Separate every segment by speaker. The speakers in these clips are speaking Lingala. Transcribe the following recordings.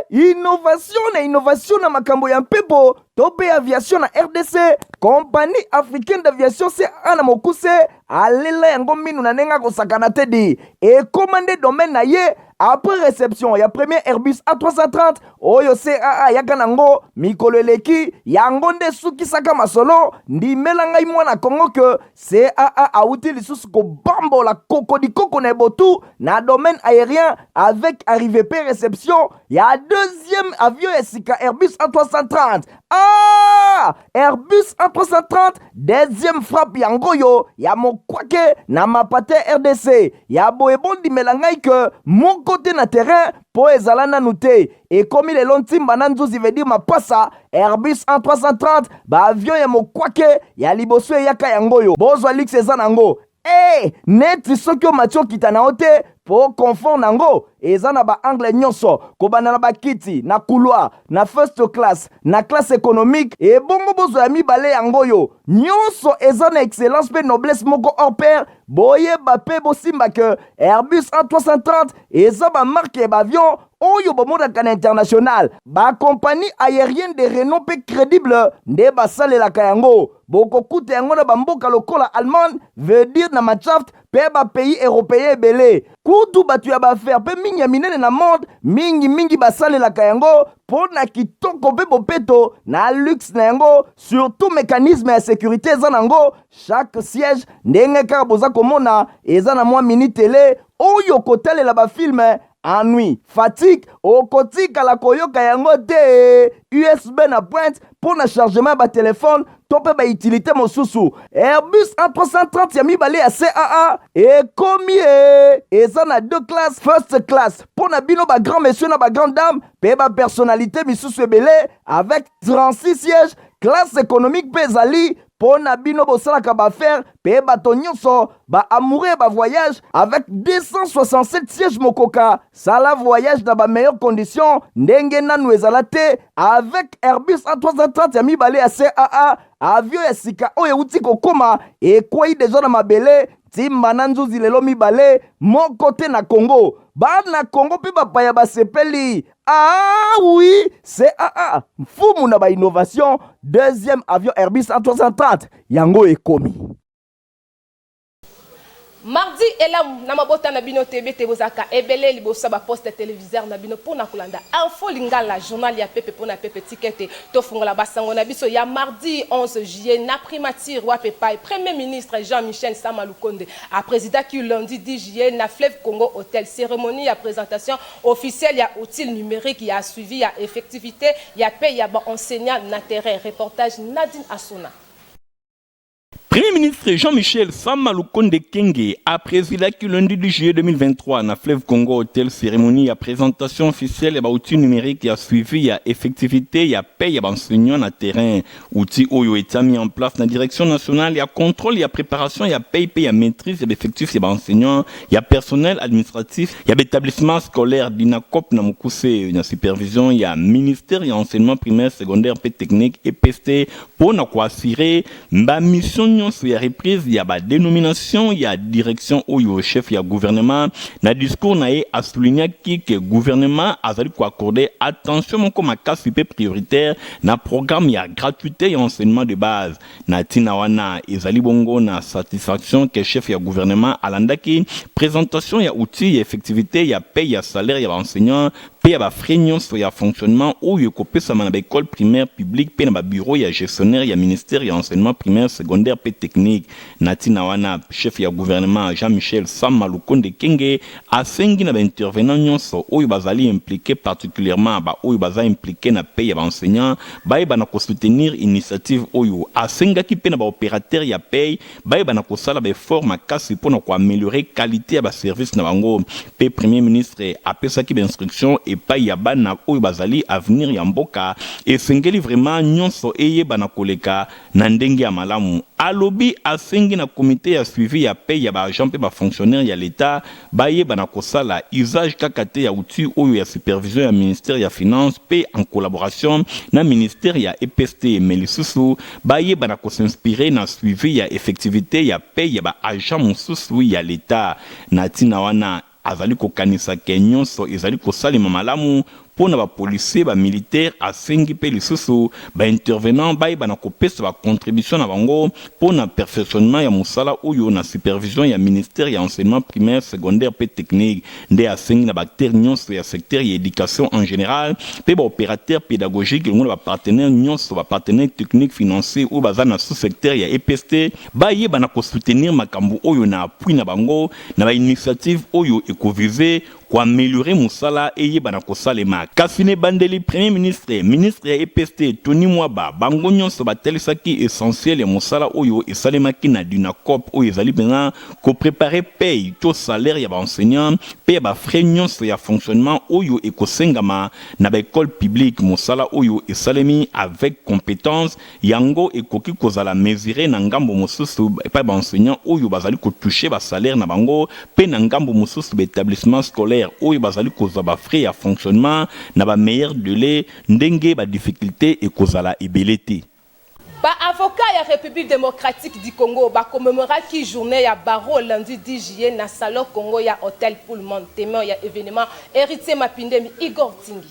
Speaker 1: innovation na makambo ya mpepo tope aviation na RDC. Compagnie africaine d'aviation CAA na mokuse alela yango minu na nenga kosakana tedi et commandé domaine na ye. Après réception, il y a premier Airbus A330, oyo CAA yaka nango, mikolo eleki, yango nde suki saka masolo, ndi melangai mwana Kongo que CAA a outil lisusu ko bambo la koko di koko na botu, na domaine aérien, avec arrivée P réception, il y a deuxième avion esika Airbus A330. Ah! Airbus A330, deuxième frappe yango yo, ya mokwake na mapate RDC, ya boebon di melangai que mon côté na terrain po ezalana nute et comme les lontimba nanzuzi veut dire mapasa Airbus A330 ba avion ya mokwake ya liboso yaka yango yo bozwa lix ezanango net sokyo matio kitana ote po confort nango ezana ba angle nyonso kobana na bakiti na couloir na first class na classe économique et bongo bozo ya mibale yango yo nyonso ezana excellence pe noblesse moko hors pair boye bape bosimba que Airbus A330 eza ba marque ba avion oyo bomodaka na international ba compagnie aérienne de renom pe crédible nde basalelaka yango bokokuta yango na bamboka lokola Allemagne veut dire na Machaft pe ba pays européen belé kutu batu ya bafaire pe mingi ya minene na monde mingi basalelaka yango pona kitoko pe bopeto na luxe na yango surtout mécanisme ya sécurité eza nango chaque siège ndenge kaka boza komona eza na mwa mini télé oyo kotalela ba film ennui, fatigue, okotika la koyoka yango te USB na pointe pour na chargement ba téléphone tope ba utilité mosusu Airbus A330 ya mibale ya CAA et combien eza na deux classes first class pour na bino ba grand monsieur na ba grande dame pe ba personnalité misusu ebele avec 36 sièges classe économique pe ezali pona bino bosalaka bafaire pe bato nyonso ba amoureux ba voyage avec 267 sièges mokoka sala voyage dans ba meilleures conditions ndenge nanu ezala te avec Airbus A330 ya mibale ya CAA avion ya sika oyo uti kokoma ekwei deja na mabele timba na nzuzi lelo mibale moko te na Congo bana Congo pe bapaya basepeli. Ah oui, CAA mfumu na ba innovation deuxième avion Airbus A330 yango ekomi.
Speaker 2: Mardi elamu na mabota na bino tebe tebozaka ebele libosa ba poste téléviseur na bino pona kolanda info lingala journal ya pepe pona pepe tikete to fungola basango na biso ya mardi 11 juillet na primature wa pepa premier ministre Jean-Michel Sama Lukonde a président qui lundi 10 juillet na Fleuve Congo hôtel cérémonie ya présentation officielle ya outil numérique ya suivi ya effectivité ya paye ya ba enseignant na terrain reportage Nadine Asuna.
Speaker 3: Premier ministre Jean-Michel Sama Lukonde Kenge a présidé lundi 10 juillet 2023 na Fleuve Congo hôtel cérémonie à présentation officielle et outil numérique et suivi à effectivité et paye à enseignants na terrain outil oyo est mis en place na direction nationale et contrôle et préparation et paye à maîtrise et effectif et enseignants et personnel administratif et établissement scolaire d'Inakop na mukuse na supervision et ministère et enseignement primaire secondaire et technique et PST pour na ko assurer ma mission il y a reprise, il y a ba dénomination, il y a direction ou il chef, il y a gouvernement. Na discours na a souligné que le gouvernement a accordé attention mon comme cas super prioritaire na programme il y a gratuité et enseignement de base. Na tinawana ezali bongo na satisfaction que chef il y a gouvernement alandaki présentation il y a outils, il y a effectivité, il y a paye, il y a salaire, il y a enseignant. Il y a des sur le fonctionnement où il y a des écoles primaires publiques, il y a des bureaux, il y a gestionnaire, il y a ministère, il y a enseignement primaire, secondaire, et technique. Natina Wana, chef du gouvernement Jean-Michel Sama Lukonde Kenge, a 5 intervenants où il y a impliqué particulièrement, où il y a impliqué na paye enseignants, il y a soutenir initiative où il y a 5 qui payent opérateur, il y a paye, il y a sala des formes pour améliorer la qualité de service na bango. Le premier ministre a fait ça qui instruction et pas yabana oyo bazali avenir ya mboka et sengeli vraiment nyonso eye bana koleka na ndenge ya malamu alobi asengi na comité ya suivi ya paye ya ba agent pe ba fonctionnaire ya l'état baye bana kosala usage kakate ya outil oyo ya supervision ya ministère ya finance pe en collaboration na ministère ya EPST melisusu baye bana ko s'inspirer na suivi ya effectivité ya paye ya ba agent mususu ya l'état na tina wana azali kokanisa ke nyonso ezali kosalema malamu pona ba policier ba militaire asengi pe lisusu ba intervenant ba bana kopesa ba contribution na bango pona perfectionnement ya musala oyo na supervision ya ministère ya enseignement primaire secondaire pe technique nde asengi na bactère nyonso ya secteur ya éducation en général pe ba opérateur pédagogique ngo ba partenaire nyonso ba partenaire technique financier ou baza na sous secteur ya EPST ba yeba na ko soutenir makambo oyo na appui na bango na ba initiative oyo ekovise pour améliorer Moussala et yebana kosalema. Kasine Bandeli, Premier ministre ya EPST, Tony Mwaba, bango nyonso batelisaki essentiel ya Moussala oyo et salemaki na dunakop oyo ezali bena ko préparer paye to salaire ya ba enseignant, paye ba frais nyonso ya fonctionnement oyo et kosengama na ba école publique Moussala oyo et salemi avec compétence yango et koki kozala mesurer na ngambo mosusu pa ba enseignant oyo bazali ko toucher ba salaire na bango pe na ngambo mosusu ba établissement scolaire oyo bazali kozwa ba frais ya fonctionnement na ba meilleur délai ndenge ba difficulté et kozala ebelete.
Speaker 2: Ba avocat ya République démocratique du Congo ba commémora ki journée ya barreau lundi 10 juillet na salon Congo ya hôtel Pullman témoin ya événement héritier Mapindemi Igor Tingi.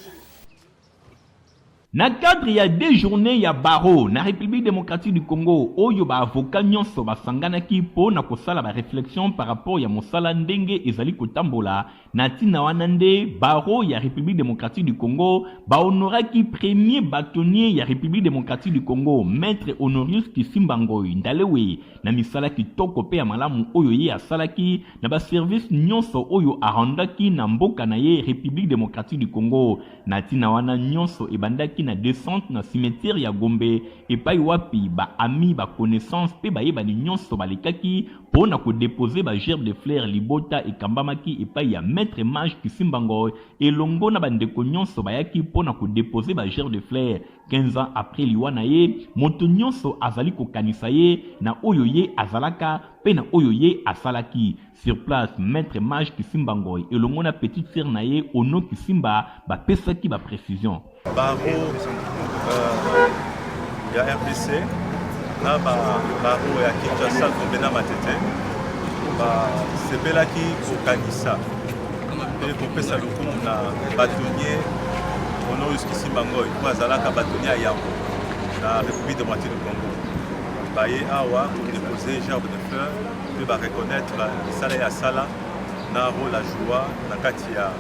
Speaker 3: Na cadre ya deux journées ya barreau na République démocratique du Congo oyo ba avocat nyonso basanganaki po na kosala ba réflexion par rapport ya mosala ndenge ezali kotambola na tina wana nde barreau ya République démocratique du Congo ba honoraki premier bâtonnier ya République démocratique du Congo maître Honorius Kisimbangoy ndalewe na misala kitoko pe ya malamu oyo ye asalaki na ba service nyonso oyo arandaki na mboka na ye République démocratique du Congo na tina wana nyonso ebandaki na descente na cimetière ya Gombe epai wapi ba ami ba connaissance pe ba yeba ni nyonso balekaki pona ko déposer ba gerbe de fleurs libota e kambamaki epai ya maître mage Kisimbangoy elongo na bandeko nyonso bayaki pona ko déposer ba gerbe de fleurs 15 ans après liwana ye moto nyonso azali ko kanisa ye na oyo ye azalaka pe na oyo ye asalaki sur place maître mage Kisimbangoy elongo na petite sœur na ye Ono Kisimba ba pesaki ba précision
Speaker 4: barreau ya RDC na barreau ya Kinshasa Gombe na Matete basepelaki kokanisa pe kopesa lokumu na bâtonnier Honorius Kisimbangoy po azalaka bâtonnier ya yango na République démocratique du Congo baye awa kodepose gerbe de fleurs pe bareconnaître misala ya sala na rôle ya joie na kati ya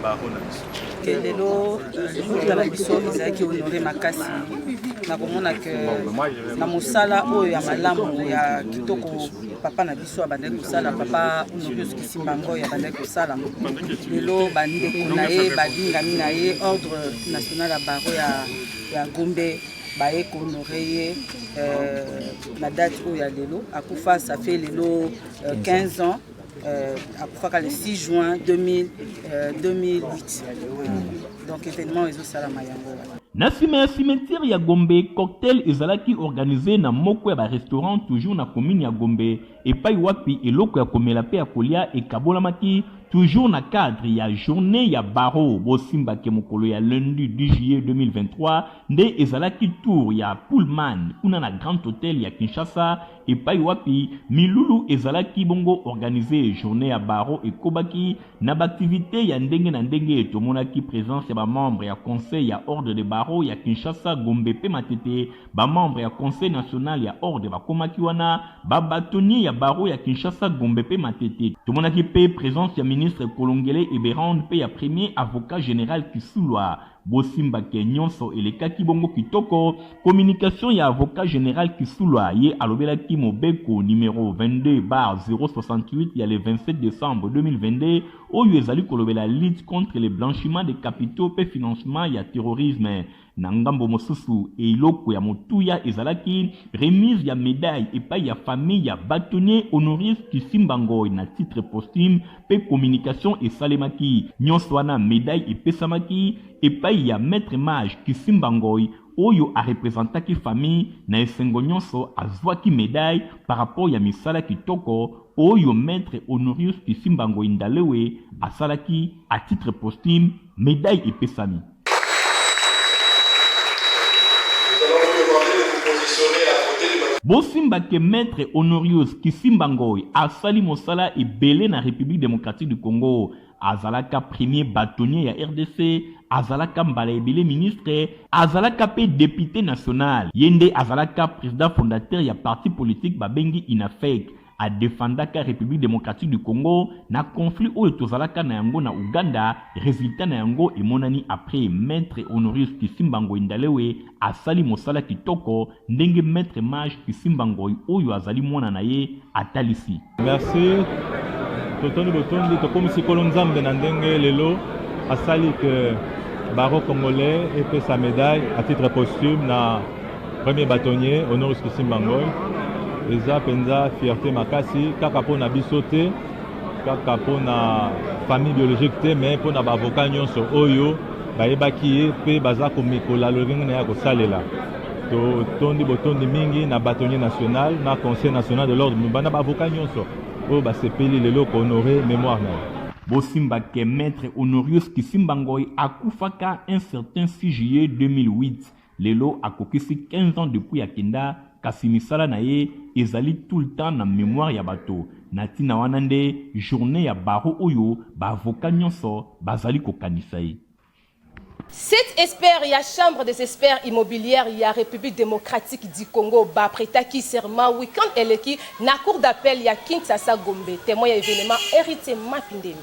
Speaker 4: barreau na biso
Speaker 5: lelo libuta na biso ezalaki honore makasi na komona ke na mosala oyo ya malamu ya kitoko papa na biso abandaki kosala papa Honorius Kisimbangoy abandaki kosala lelo bandeko na ye balingami na ye ordre national ya barreau ya Gombe baye kohonore ye na date oyo ya lelo akufa ça fait lelo 15 ans akufaka le 6 juin 2008 donc événement ezosalama yango
Speaker 3: na nsima ya cimetière ya Gombe cocktail ezalaki organisé na moko ya ba restaurant toujours na commune ya Gombe epai wapi eloko ya komela pe ya kolia ekabolamaki toujours na cadre ya journée ya barreau bosimba ke mokolo ya lundi 10 juillet 2023 nde ezalaki tour ya Pullman kuna na Grand Hôtel ya Kinshasa epai wapi milulu ezalaki bongo organisé journée ya barreau ekobaki na activité ya ndenge na ndenge tomonaki présence ya ba membre ya conseil ya ordre de barreau ya Kinshasa Gombe pe Matete ba membre ya conseil national ya ordre bakomaki wana ba bâtonnier ya barreau ya Kinshasa Gombe pe Matete tomonaki pe présence ya ministre Kolongele Eberand pe ya premier avocat général Kisulwa bosimba ke nyonso elekaki bongo kitoko communication ya avocat général Kisulwa ye alobelaki mobeko numéro 22/068 ya le 27 décembre 2022 oyo ezali kolobela lutte contre le blanchiment de capitaux pe financement ya terrorisme na ngambo mosusu eloko ya motuya ezalaki remise ya médaille epai ya famille ya bâtonnier Honorius Kisimbangoy na titre posthume pe communication esalemaki nyonso wana médaille epesamaki epai ya maître mage Kisimbangoy oyo a représentaki famille na esengo nyonso azwaki médaille par rapport ya misala kitoko oyo maître Honorius Kisimbangoy ndalewe asalaki à titre posthume médaille epesami. Bosimba ke maître Honorius Kisimbangoy asali mosala ebele na République démocratique du Congo azalaka premier bâtonnier ya RDC azalaka mbala ebele ministre, azalaka pe député national. Yende azalaka président fondateur ya parti politique babengi INAFEC. A défendaka République démocratique du Congo na conflit oyo tozalaka na yango na Uganda, résultat na yango emonani après maître Honorius Kisimbango Indalewe asali mosala kitoko ndenge maître Mage Kisimbango oyo azali mwana na ye atalisi.
Speaker 4: Merci. Totoni botondi tokomisi kolo nzambe na ndenge lelo asali que Baro congolais et sa médaille à titre posthume na premier bâtonnier Honorius Kisimbango. Eza penza fierté makasi kaka pona bisote kaka pona famille biologique te mais pona ba avocat nyonso oyo bayebaki ye pe baza komikola lolenge na ya kosalela to tondi botondi mingi na bâtonnier national na conseil national de l'ordre bana ba avocat nyonso oyo basepeli lelo ko honorer mémoire na
Speaker 3: Bosimba ke maître Honorius Kisimbangoy akufaka un certain 6 juillet 2008 lelo akokisi 15 ans depuis akenda kasi misala na ye ezali tout le temps na mémoire ya bato na tina wana nde journée ya baro oyo baavocat nyonso bazali kokanisa ye.
Speaker 2: Cet expert, il y a Chambre des experts immobilières, il y a République démocratique du Congo, Bapretaki Serma, Weekend Eleki, na cour d'appel, il y a Kinshasa Gombe, témoin événement hérité Mapindemi.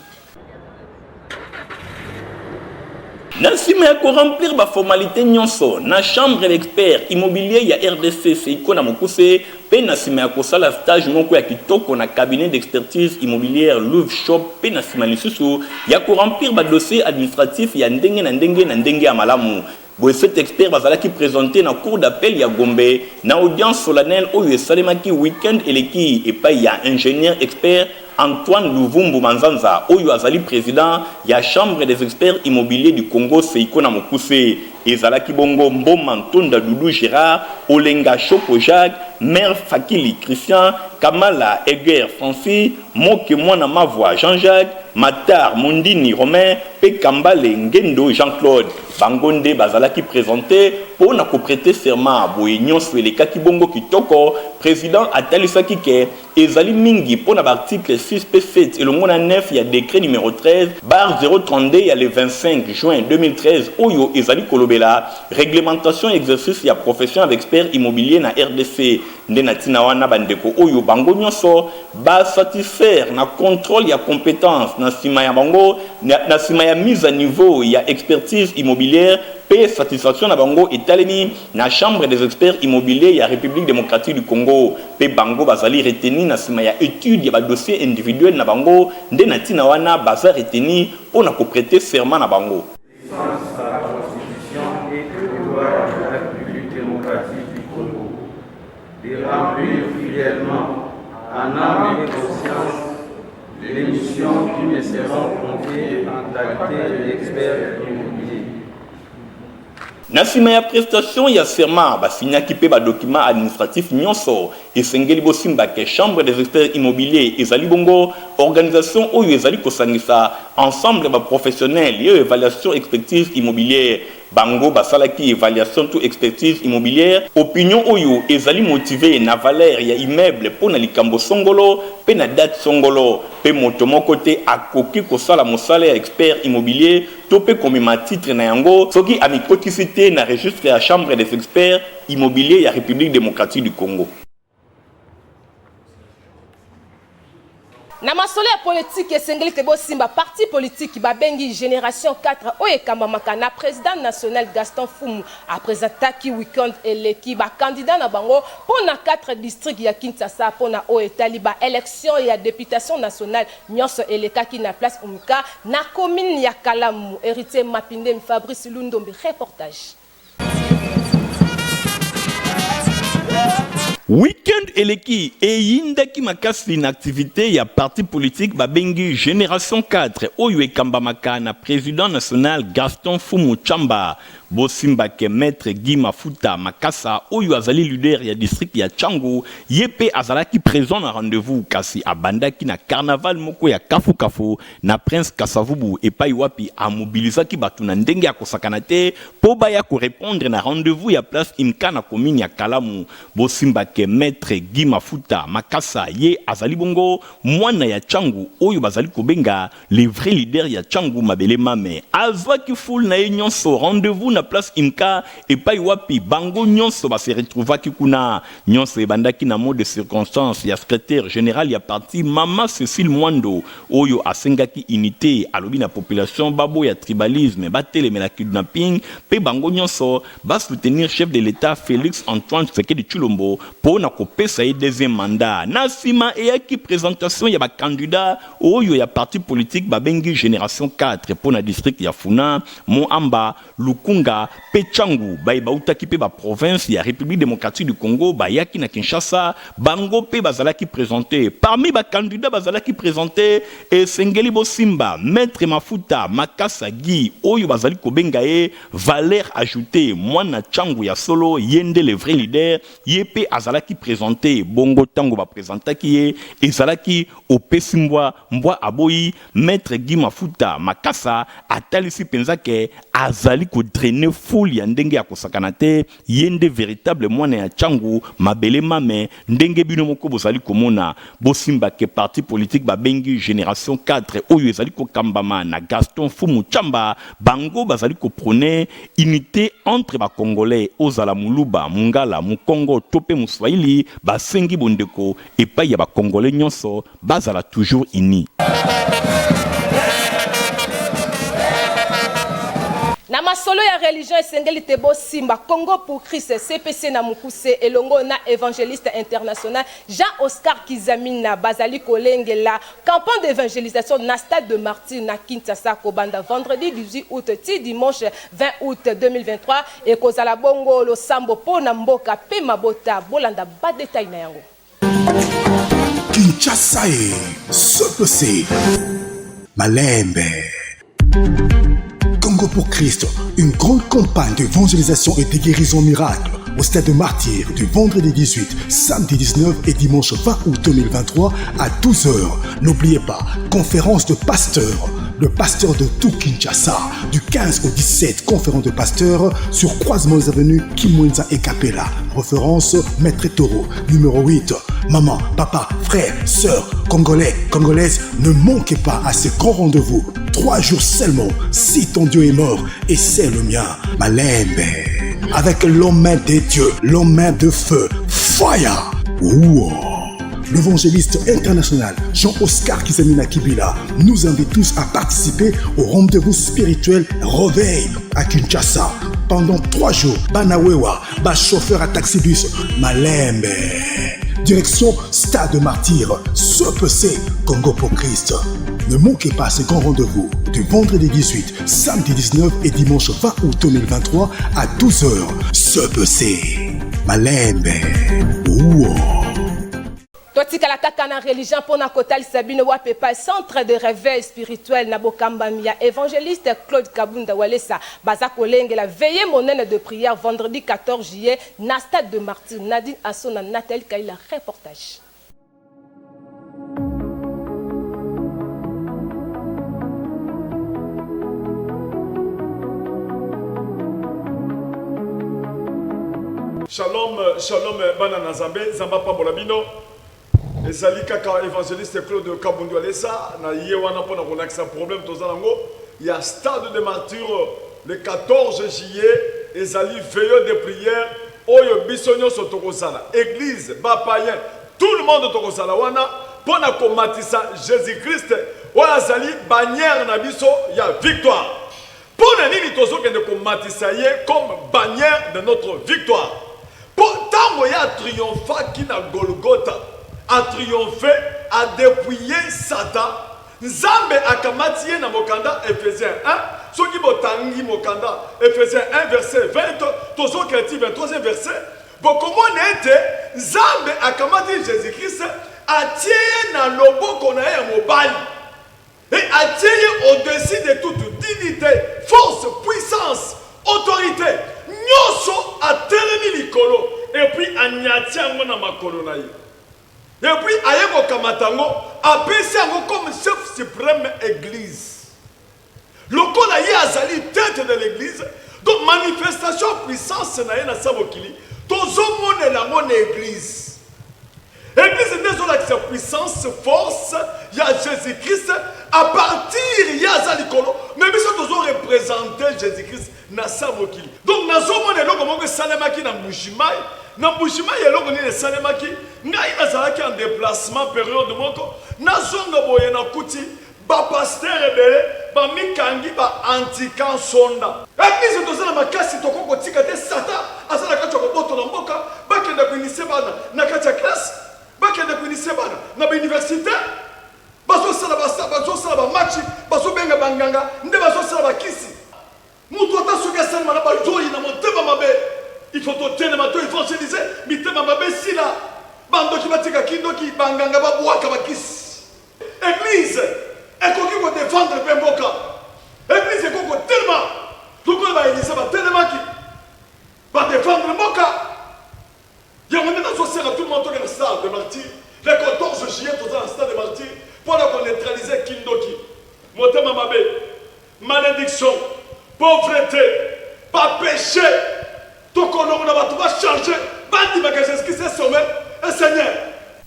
Speaker 3: Nasima ya ko remplir ba formalité nyonso na chambre d'experts immobilier ya RDC Seiko na Mokuse pe nasima ya ko sala stage moko ya kitoko na cabinet d'expertise immobilière Louvre Shop pe nasima lisusu ya ko remplir ba dossier administratif ya ndenge na ndenge ya malamu. Boy cet expert bazalaki présenté na cour d'appel ya Gombe na audience solennelle oyo esalemaki weekend eleki epai ya ingénieur expert Antoine Luvumbu Manzanza, oyo azali président ya chambre des experts immobiliers du Congo Seiko na Mokuse. Ezalaki bongo Mboma Ntonda Doudou Gérard, Olenga Choko Jacques, Mère Fakili Christian, Kamala Eger Francis, Moke Mwana Mavoa Jean-Jacques, Matar Mondini Romain, Pe Kambale Ngendo Jean-Claude. Bangonde bazalaki présenté pour na ko prêter serment boye nyonso elekaki bongo kitoko président atalisaki ke ezali mingi pour na article 6 P7 et le mona 9 il y a décret numéro 13 bar 032 il y a le 25 juin 2013 oyo ezali kolobela réglementation exercice ya profession avec expert immobilier na RDC ndena tina wana bandeko oyo bango nyonso ba satisfaire na contrôle ya compétence na sima ya bango na sima ya mise à niveau ya expertise immobilière paie satisfaction na bango etalemi na chambre des experts immobiliers ya République démocratique du Congo pe bango bazali reteni na sima ya étude ya ba dossier individuel na bango nde na tina wana baza reteni pona ko prêter serment na bango.
Speaker 6: De remplir fidèlement en âme et conscience les missions qui me seront confiées en qualité d'expert immobilier.
Speaker 3: Nasima ya prestation ya serment basinyaki pe ba document administratif nyonso esengeli bosimba ke chambre des experts immobiliers ezali bongo organisation oyo ezali kosangisa ensemble ba professionnels et évaluation expertise immobilière bango basalaki évaluation tout expertise immobilière opinion oyo ezali motivé na valeur ya immeuble pona likambo songolo pe na date songolo pe moto moko te akoki kosala mosala ya expert immobilier to pe komema titre na yango soki amikotisité na registre ya chambre des experts immobiliers ya République démocratique du Congo.
Speaker 2: Na masolo ya politique esengeli te bosimba parti politique babengi génération 4 oye kambamaka na président national Gaston Fumu apresentaki weekend eleki ba candidat na bango pona 4 districts ya Kinshasa pona oye taliba élection ya députation nationale nyonso elekaki na place Umika na commune ya Kalamu. Héritier Mapinde Fabrice Lundombi reportage.
Speaker 3: Weekend eleki eyindaki makasi na activité ya parti politique babengi génération 4 oyo ekambamaka na président national Gaston Fumu Chamba bosimba ke maître Guy Mafuta Makasa oyo azali leader ya district ya Changu yepe azalaki présent na rendez-vous kasi abandaki na carnaval moko ya kafu na Prince Kasavubu epai wapi amobilisaki batu na ndenge ya kosakana te po baya ko répondre na rendez-vous ya place Imka na commune ya Kalamu bosimba ke maître Guy Mafuta Makasa ye azali bongo mwana ya Tchangu oyo bazali kobenga les vrais leaders ya Tchangu mabele mame azwaki foule na ye nyonso rendez-vous na place Imka epai wapi bango nyonso ba se retrouvaki kuna nyonso ebandaki na mode de circonstance ya secrétaire général ya parti Mama Cécile Mwando oyo asengaki unité alobi na population babo ya tribalisme bateleme na kidnapping pe bango nyonso ba soutenir chef de l'état Félix Antoine Tshisekedi Tshilombo pour na kopesa ye deuxième mandat na sima eyaki présentation ya ba candidat oyo ya parti politique babengi génération 4 pour na district ya Funa Moamba Lukunga pe Tchangu bautaki pe ba province ya République démocratique du Congo bayaki na Kinshasa bango pe bazalaki présenté parmi ba candidats bazalaki présenté et Sengeli Bosimba maître Mafuta Makasa Guy oyo bazali kobenga ye valeur ajoutée mwana Tchangu ya solo yende le vrai leader yepe azalaki présenté bongo tango ba présentaki ye ezalaki opesimbwa mbwa aboyi maître Guy Mafuta Makasa atalisi penzake azali ko drainer foule ya ndenge ya kosakana te yende véritable mwana ya Tchangu mabele mame ndenge bino moko bozali komona bosimba ke parti politique babengi génération 4 oyo ezali ko kambama na Gaston Fumu Tchamba bango bazali ko prôner unité entre ba congolais ozala muluba mungala mukongo tope muswahili basengi bondeko epai ya ba congolais nyonso bazala toujours unis.
Speaker 2: Na masolo ya religion esengeli te bosimba Congo pour Christ CPC na mukuse elongo na évangéliste international Jean-Oscar Kizamina bazali kolengela campagne d'évangélisation na stade de Martyr na Kinshasa kobanda vendredi 18 août ti dimanche 20 août 2023 et kozala bongo lo sambo pona mboka pe mabota bolanda ba détail na yango.
Speaker 7: Kinshasa CPC Malembe Congo pour Christ, une grande campagne d'évangélisation et de guérison miracle au stade de Martyr du vendredi 18, samedi 19 et dimanche 20 août 2023 à 12h. N'oubliez pas, conférence de pasteurs. Le pasteur de tout Kinshasa, du 15 au 17, conférence de pasteurs sur croisement des avenues Kimwenza et Kapela. Référence Maître Toro, numéro 8. Maman, papa, frère, sœur, congolais, congolaises, ne manquez pas à ce grand rendez-vous. 3 jours seulement, si ton Dieu est mort, et c'est le mien, Malembe. Avec l'homme des dieux, l'homme de feu, fire. Wow. L'évangéliste international Jean-Oscar Kizamina Kibila nous invite tous à participer au rendez-vous spirituel Réveil à Kinshasa. Pendant 3 jours, Banawewa, chauffeur à taxibus, Malembe. Direction Stade de Martyr, CPC, Congo pour Christ. Ne manquez pas ce grand rendez-vous du vendredi 18, samedi 19 et dimanche 20 août 2023 à 12h. CPC, Malembe. Wow.
Speaker 2: Totikala kaka na religion pona kotali sabine wapepa centre de réveil spirituel na bokambamia évangéliste Claude Kabunda Walesa baza kolengela veillée monnaie de prière vendredi 14 juillet na stade de Martyr. Nadine Assona Natel Kaila reportage.
Speaker 8: Shalom, shalom, bana nazambe, zamba pa bolabino. Ezali kaka évangéliste Claude Kabunda Walesa na yewana pona konakisa problème tozalango. Il y a stade de Martyr le 14 juillet. Ezali veilleux de prière. Oyo bisonyo sotokozala. Église, ba païen, tout le monde tokozala wana pona komatisa Jésus-Christ. Oya zali bannière na biso ya victoire. Pona nini tozokende komatisa ye comme bannière de notre victoire. Pourtant il y a triomphé qui na Golgotha. A triomphé, a dépouillé Satan. Nzambe akamati na mokanda Ephésiens 1. Soki botangi mokanda Ephésiens 1 verset 20. Tozo kreti 23e verset. Bokomo nete Nzambe akamati Jésus-Christ atie na loboko na ya mobali. Et atie au-dessus de toute dignité, force, puissance, autorité. Nyoso a telemi likolo. Et puis anyatia ngona makolo na ye. Et puis, Ayeko Kamatango a pensé comme chef suprême église. Le Kola y a sali tête de l'église. Donc, manifestation puissance na yena sabokili. Tozo mone la mon église. Église désolée sa puissance, force, il y a Jésus-Christ. À partir, il y a Zalikolo. Mais nous devons représenter Jésus-Christ dans sa mokili. Donc, nous avons dit que Salemaki dans Bouchimai. Dans Bouchimai, il y a le Salemaki. Nous avons en déplacement, période de moko. Nous avons kuti. Ba pasteur rebelle, ba mikangi, ba antikan sonda. Église tozana makasi tokoko tika te sata, azana kachoko boto na mboka, ba kende kuinise bana na kacha classe, ba kende kuinise bana na ba université, bazo sala ba match, bazo benga banganga, nde bazo sala ba kisi. Mutu atasuka sana na ba joyi na motema mabe. Il faut totene mato évangéliser, mitema mabe sila. Bando ki batika kindoki banganga ba bwaka ba kisi. Église et qu'on va défendre le Pemboka. L'église est tellement. Donc on va égliser, tellement qui va défendre le Boka. Il y a un moment dans ce tout le monde dans le stade de martyrs. Le 14 juillet, tout dans le stade de martyrs, pour qu'on neutralise Kindoki. Motema Mabé, malédiction, pauvreté, pas péché. Tout le monde va changer. Bandi magasin qui s'est sommé, un Seigneur.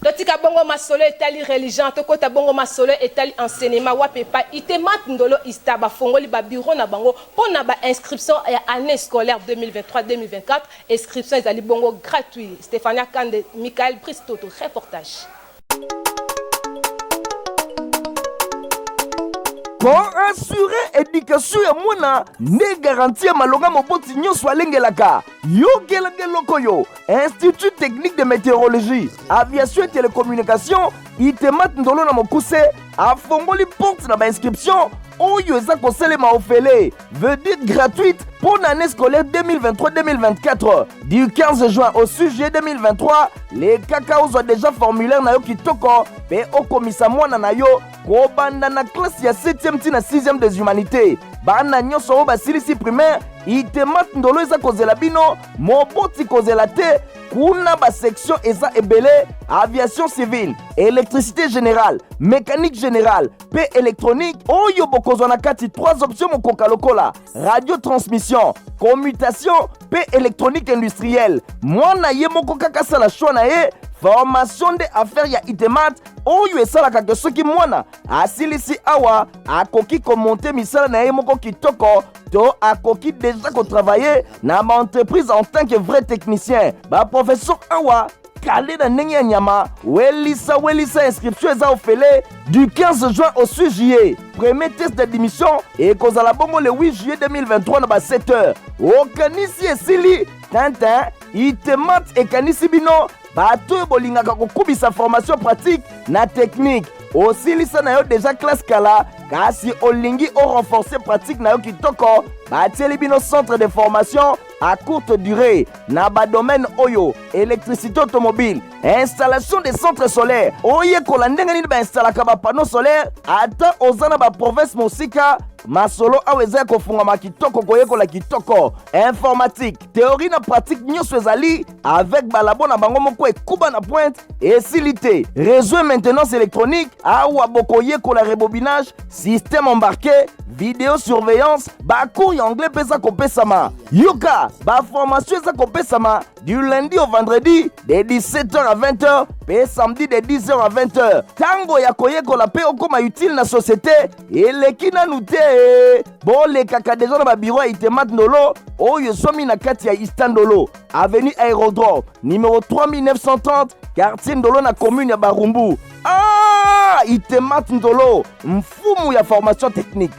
Speaker 2: Dotika bongo masolo etali religion to kota bongo masolo etali enseignement wapepa itemat ndolo istaba fongoli ba bureau na bango pona ba inscription ya année scolaire 2023-2024 inscription ezali bongo gratuit. Stéphania Kande, Michael Bristoto, reportage.
Speaker 1: Pour assurer éducation ya mwana ne garantir malonga moboti nyonso alengelaka yogelenge lokoyo Institut technique de météorologie aviation et télécommunication itemat ndolo na mokuse afongoli porte na ba inscription oyo eza koselema ofele veut dire gratuite pour l'année scolaire 2023-2024 du 15 juin au 6 juillet 2023 les cacao ont déjà formulaire na yo kitoko pe okomisa mwana na yo kobanda na classe ya 7e ti na 6e des humanités bana nyonso oyo basilisi primaire itemat ndolo eza kozela bino moboti kozela te kuna basection eza ebele aviation civile électricité générale mécanique générale pe électronique oyo bokozwa na kati 3 options mokoka lokola radio transmission commutation pe électronique industrielle mwana ye moko kaka sala choix na ye formation de affaires ya itemat oyo esalaka ke soki mwana asilisi awa akoki komonte misala na ye moko kitoko to akoki déjà kotravailler na entreprise en tant que vrai technicien baprofesseur awa kale na ndenge ya nyama welisa inscription eza ofele du 15 juin au 6 juillet premier test d'admission ekozala bongo le 8 juillet 2023 na ba 7h okanisi esili tintin itemat ekanisi bino bato oyo bolingaka kokubisa formation pratique na technique osilisa na yo déjà classe kala kasi olingi renforcer pratique na yo kitoko batieli bino centre de formation à courte durée na badomaine oyo électricité automobile installation des centres solaires oyekola ndenge nini bainstallaka bapanneau solaire ata oza na baprovince mosika masolo awa eza kofungama kitoko koyekola kitoko informatique théorie na pratique nyonso ezali avec balabo na bango moko ekuba na pointe esili te réseau et maintenance électronique awa bokoyekola rebobinage système embarqué vidéosurveillance bacours ya anglais mpe eza kopesama yoka baformation eza kopesama du lundi au vendredi de 17h à 20h pe samedi de 10h à 20h tango ya koyekola pe okoma utile na société eleki nanu te bolekaka deja na babiro ya itemat ndolo oyo esomi na kati ya istandolo avenue aérodrome numéro 3930 quartier ndolo na commune ya barumbu itemat ndolo mfumu ya formation technique.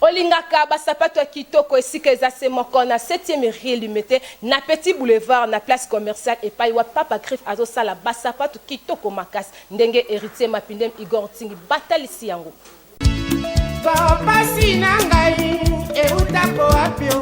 Speaker 2: olingaka basapato ya kitoko esika eza se moko na 7e rue Limete na Petit Boulevard na place commerciale epai wa Papa Griff azosala basapato kitoko makasi ndenge héritier Mapindem Igor Tingi batalisi yango
Speaker 9: pasi na ngai eutako apio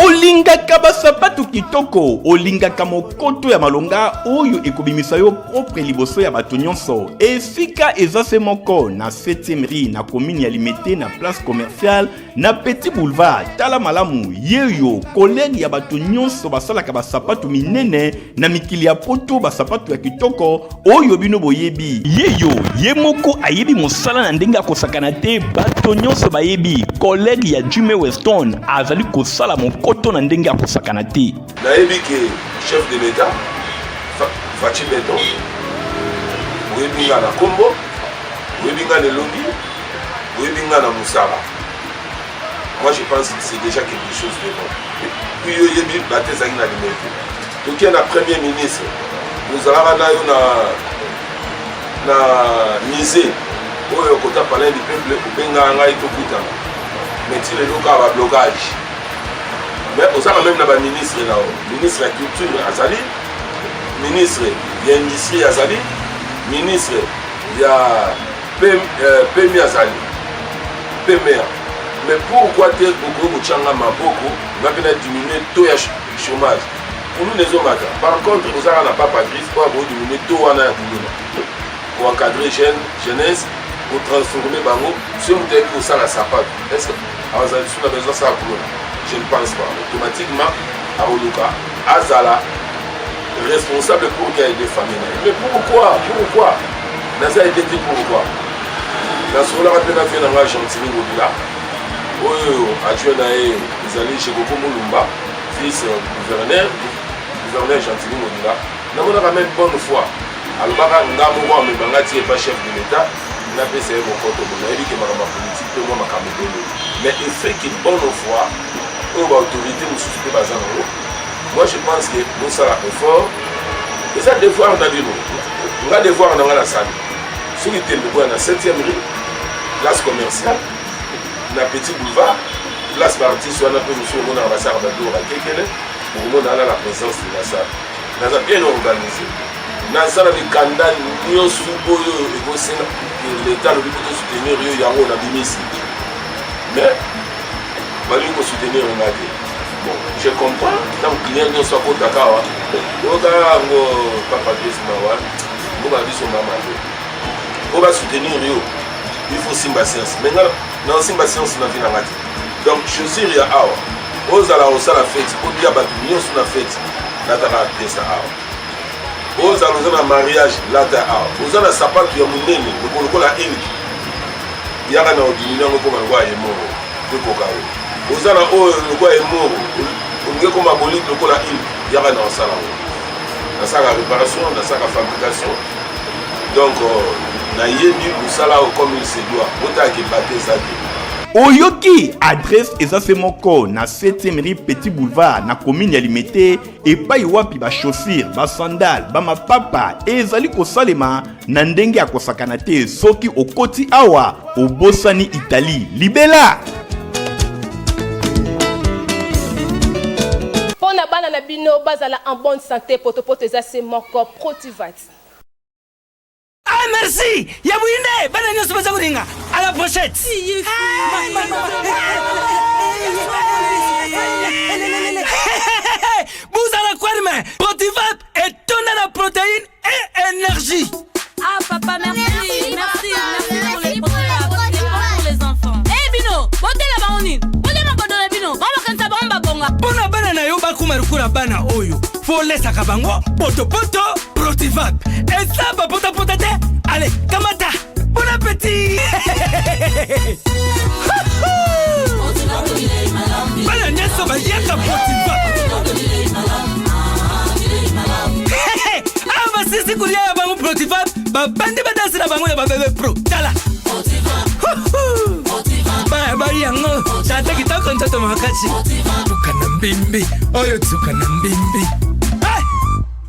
Speaker 3: olingaka basapato kitoko olingaka mokoto ya malonga oyo ekobimisa yo propre liboso ya bato nyonso esika eza se moko na 7e rue na commune ya Limete na place commerciale na Petit Boulevard tala malamu yeyo collègue ya bato nyonso basalaka basapato minene na mikili ya poto basapato ya kitoko oyo bino boyebi yeyo ye moko ayebi mosala na ndenge akosakana te bato nyonso bayebi collègue ya Jimmy Weston azali kosala koto na ndenge akosakana te.
Speaker 10: Nayebi ke chef de l'État Fachi Beton oyebi nga na Kombo oyebi nga na Elongi oyebi nga na Moussala. Moi je pense que c'est déjà quelque chose de bon. Puis oyebi batezaki na limete toki na premier ministre ozalaka na yo na musée oyo kota palais du peuple obenga ngai tokutana mais ti lelo kaka bablocage mais ozala même na baministre na ministre ya culture azali ministre ya industrie azali ministre ya PMI azali PMR. Mais pourquoi tu es beaucoup de changa maboko va venir diminuer taux de chômage pour nous les hommes. Par contre vous avez pas Patrice pour diminuer taux en pour encadrer jeunesse pour transformer bango si vous avez pour ça la sapate est-ce que alors vous avez besoin ça pour je ne pense pas automatiquement à Oluka Azala responsable pour qu'il y ait des familles. Mais pourquoi dans ça été dit pourquoi dans ce là on a fait dans la gentille au-delà. Oyo adjoint nae ezali chez Koko Mulumba fils gouverneur Gentilly Modula namona quand même bonne foi alobaka ngambo kwa mbanga tie pas chef de l'État na pesa ye mokoto bona ebi ke makamba politique pe moi makambo belo mais il fait qu'il bonne foi oyo ba autorité mususu pe bazana ngo. Moi je pense que nous ça la effort et ça devoir na bino nga devoir na ngala sali soki tembe kwa na 7e rue place commerciale na petit boulevard place partie soit na peu monsieur mona va ça ba do ra kekele pour mona la présence de la salle na ça bien organisé na ça la kanda nyo suboyo et ko senga l'état le peut soutenir yo yango na bimisi mais bali ko soutenir ngaki bon je comprends donc client do soit ko Dakar oka ngo papa Desma wa ngo ba biso mama ko ba soutenir yo il faut simba science mais non simba science na vie na ngati donc je suis ya awa ozala osala fête odia batu nyonso na fête nataka pesa awa ozala na mariage lata awa ozala sapato ya munene lokola ilki yaka na odimina ngo koma ngwa yemoro pekoka o ozala o ngwa yemoro onge koma boli lokola ilki yaka na osala o nasaka réparation nasaka fabrication donc na yebi musala comme il se doit otaki bater ça.
Speaker 3: Oyoki adresse ezase moko na 7e rue Petit Boulevard na commune ya Limete epai wapi ba chaussure ba sandal ba mapapa ezali kosalema na ndenge ya kosakana te soki okoti awa obosani Italie libela.
Speaker 2: Pona bana na bino bazala en bonne santé poto ezase moko Protivat.
Speaker 11: Ah merci, Yabouine, bana nyoso bazakuringa à la pochette. Vous allez quoi demain? Protivat et tonne la protéine et énergie.
Speaker 12: Ah papa merci pour les pour les enfants. Eh Bino, bote la baonine. Bote ma bodona Bino. Mama kansa bomba bonga.
Speaker 11: Pona bana na yo bakumarukura bana oyo. Faut laisser kabango poto Protivat. Et ça va pota te. Allez, kamata. Bon appétit. Bana nyeso ba yaka Protivat. Ah ba sisi kulia ya bango Protivat. Ba bandi ba dansi na bango ya ba bébé pro. Tala. Ba yango. Chata kitoko ntoto makachi. Tukana mbimbi. Oyo tukana mbimbi.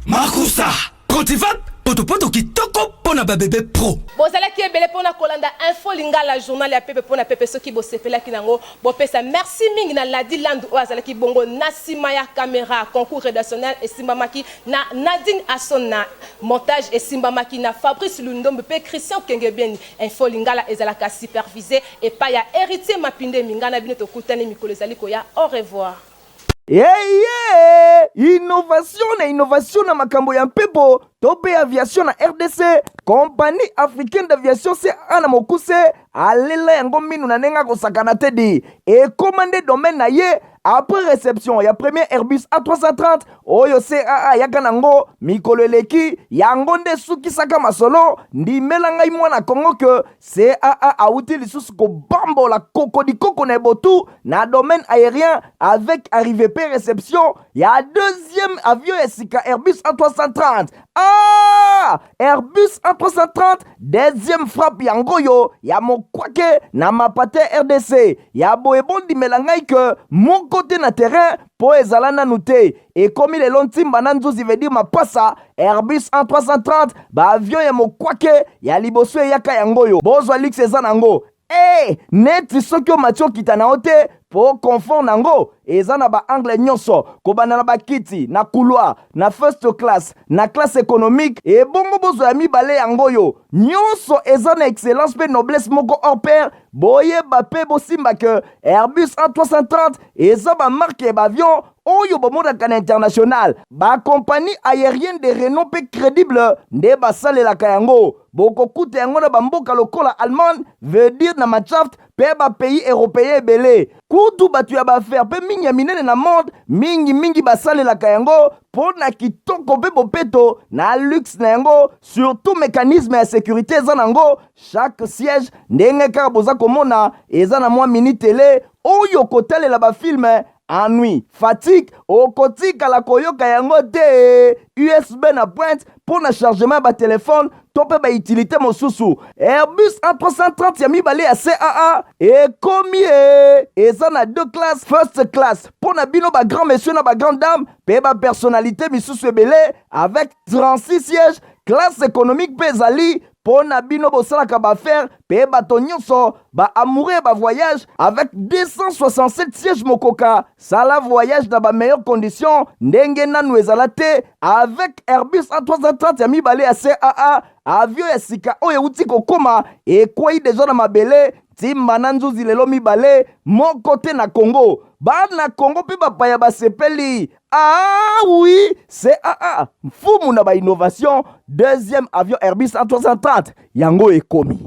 Speaker 11: Makusa Protivat poto kitoko pona ba bébé pro.
Speaker 2: Bozala ki ebele pona kolanda info lingala journal ya pepe pona pepe soki bo sepela ki nango bo pesa merci mingi na Ladi Land ozala ki bongo nasima ya caméra concours rédactionnel et simbamaki na Nadine Asona montage et simbamaki na Fabrice Lundombe pe Christian Kengebeni info lingala ezala ka supervisé et pa ya héritier mapinde mingana bino to kutane mikolo ezali ko ya au revoir.
Speaker 1: Innovation na makambo ya mpepo to pe aviation na RDC compagnie africaine d'aviation se ana mokuse alela yango minu na nenga kosakana te di ekomande domaine na ye après réception ya premier Airbus A330 oyo CAA yaka nango mikolo eleki yango nde sukisaka masolo ndimela ngai mwana Kongo ke CAA auti lisusu kobambola kokodikoko na ebotu na domaine aérien avec arrivée pe réception ya deuxième avion esika Airbus A330. Airbus A330 deuxième frappe yango yo ya mokwake na mapate RDC ya boyebon ndimela ngai ke mon côté na terrain po ezala nanu te ekomi lelo ntimba na nzuzi veut dire mapasa Airbus A330 ba avion ya mokwake ya liboso eyaka yango yo bozwa lix eza nango neti soki omati okita na yo te po confort nango eza na baangle nyonso kobanda na bakiti na couloir na first class na classe économique ebongo bozwa ya mibale yango yo nyonso eza na excellence pe noblesse moko hors pair boyeba pe bosimba ke Airbus A330 eza bamarke ya baavion oyo bomonaka na international bacompagnie aérienne de renom pe crédible nde basalelaka yango bokokuta yango na bamboka lokola Allemagne veut dire na Machaft pe bapays européen ebele kutu bato ya baaffaire pe mingi ya minene na monde mingi basalelaka yango mpo na kitoko mpe bopeto na luxe na yango surtout mécanisme ya sécurité eza nango chaque siège ndenge kaka boza komona eza na mwa mini tele oyo kotalela bafilme ennui, fatigue, okotikala koyoka yango te USB na pointe pour na chargement ba téléphone tope ba utilité mosusu Airbus A330 ya mibale ya CAA ekomi eza na deux classes first class pour na bino ba grand monsieur na ba grande dame pe ba personnalité misusu ebele avec 36 sièges classe économique pe ezali pour na bino bosalaka baaffaire pe bato nyonso ba amoureux ba voyage avec 267 sièges mokoka sala voyage dans ba meilleures conditions ndenge nanu ezala te avec Airbus A330 ya mibale ya CAA avion ya sika oyo euti kokoma ekwei deja na mabele timba na nzuzi lelo mibale moko te na Congo bana Congo pe bapaya basepeli oui CAA mfumu na ba innovation deuxième avion Airbus A330 yango ekomi